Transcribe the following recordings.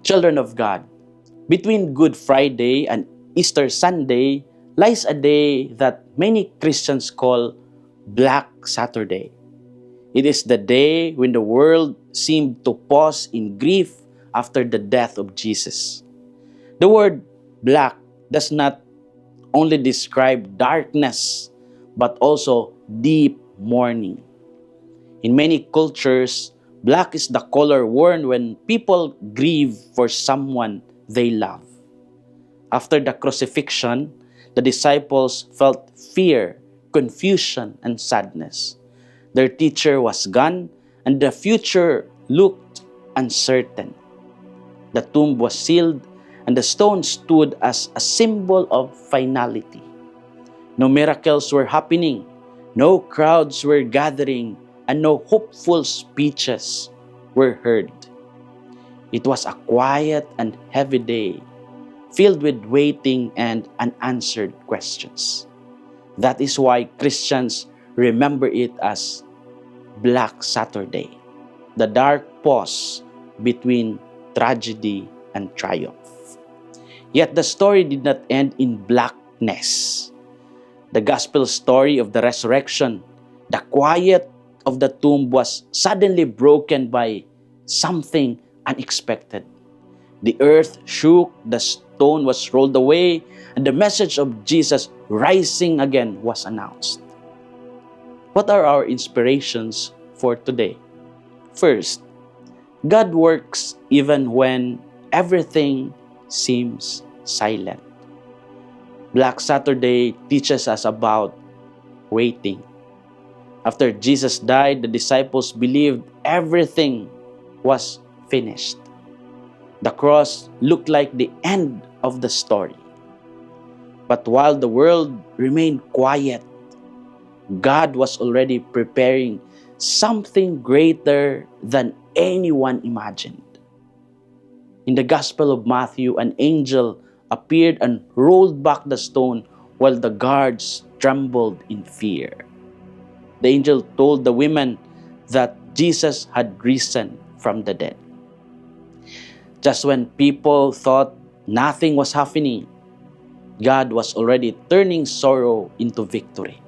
Children of God, between Good Friday and Easter Sunday lies a day that many Christians call Black Saturday. It is the day when the world seemed to pause in grief after the death of Jesus. The word black does not only describe darkness, but also deep mourning. In many cultures, black is the color worn when people grieve for someone they love. After the crucifixion, the disciples felt fear, confusion, and sadness. Their teacher was gone, and the future looked uncertain. The tomb was sealed, and the stone stood as a symbol of finality. No miracles were happening, no crowds were gathering, and no hopeful speeches were heard. It was a quiet and heavy day, filled with waiting and unanswered questions. That is why Christians remember it as Black Saturday, the dark pause between tragedy and triumph. Yet the story did not end in blackness. The gospel story of the resurrection, the quiet of the tomb was suddenly broken by something unexpected. The earth shook, the stone was rolled away, and the message of Jesus rising again was announced. What are our inspirations for today? First, God works even when everything seems silent. Black Saturday teaches us about waiting. After Jesus died, the disciples believed everything was finished. The cross looked like the end of the story. But while the world remained quiet, God was already preparing something greater than anyone imagined. In the Gospel of Matthew, an angel appeared and rolled back the stone while the guards trembled in fear. The angel told the women that Jesus had risen from the dead. Just when people thought nothing was happening, God was already turning sorrow into victory.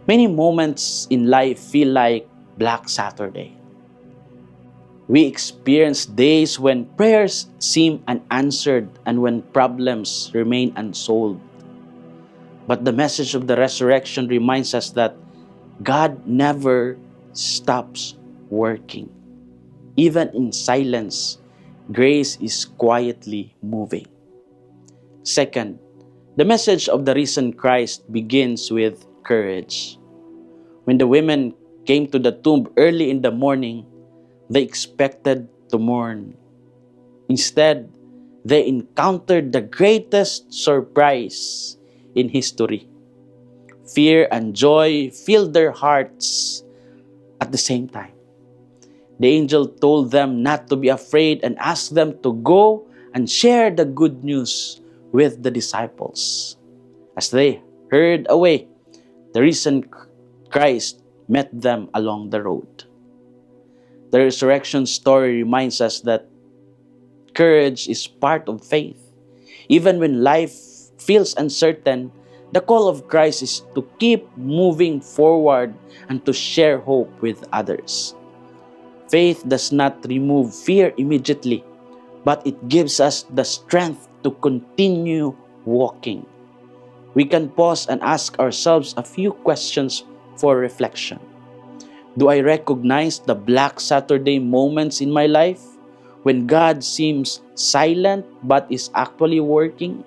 Many moments in life feel like Black Saturday. We experience days when prayers seem unanswered and when problems remain unsolved. But the message of the resurrection reminds us that God never stops working. Even in silence, grace is quietly moving. Second, the message of the risen Christ begins with courage. When the women came to the tomb early in the morning, they expected to mourn. Instead, they encountered the greatest surprise in history. Fear and joy filled their hearts at the same time. The angel told them not to be afraid and asked them to go and share the good news with the disciples. As they hurried away, the risen Christ met them along the road. The resurrection story reminds us that courage is part of faith. Even when life feels uncertain, the call of Christ is to keep moving forward and to share hope with others. Faith does not remove fear immediately, but it gives us the strength to continue walking. We can pause and ask ourselves a few questions for reflection. Do I recognize the Black Saturday moments in my life when God seems silent but is actually working?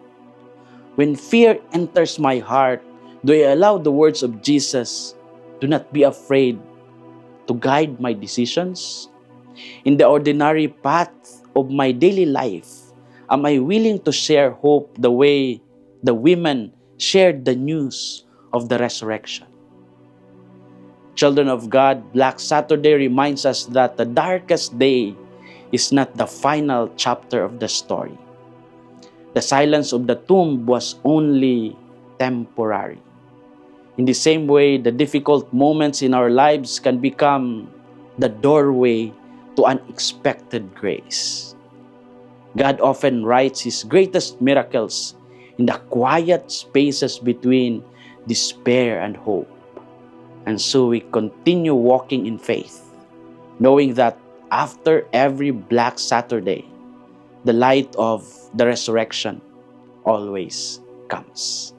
When fear enters my heart, do I allow the words of Jesus, "Do not be afraid," to guide my decisions? In the ordinary path of my daily life, am I willing to share hope the way the women shared the news of the resurrection? Children of God, Black Saturday reminds us that the darkest day is not the final chapter of the story. The silence of the tomb was only temporary. In the same way, the difficult moments in our lives can become the doorway to unexpected grace. God often writes His greatest miracles in the quiet spaces between despair and hope. And so we continue walking in faith, knowing that after every Black Saturday, the light of the resurrection always comes.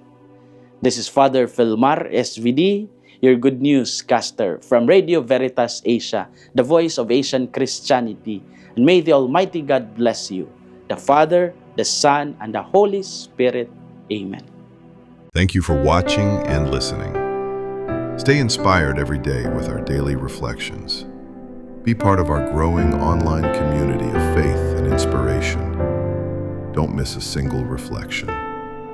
This is Father Filmar, SVD, your Good News caster from Radio Veritas Asia, the voice of Asian Christianity. And may the Almighty God bless you, the Father, the Son, and the Holy Spirit. Amen. Thank you for watching and listening. Stay inspired every day with our daily reflections. Be part of our growing online community of faith and inspiration. Don't miss a single reflection.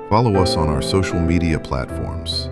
Follow us on our social media platforms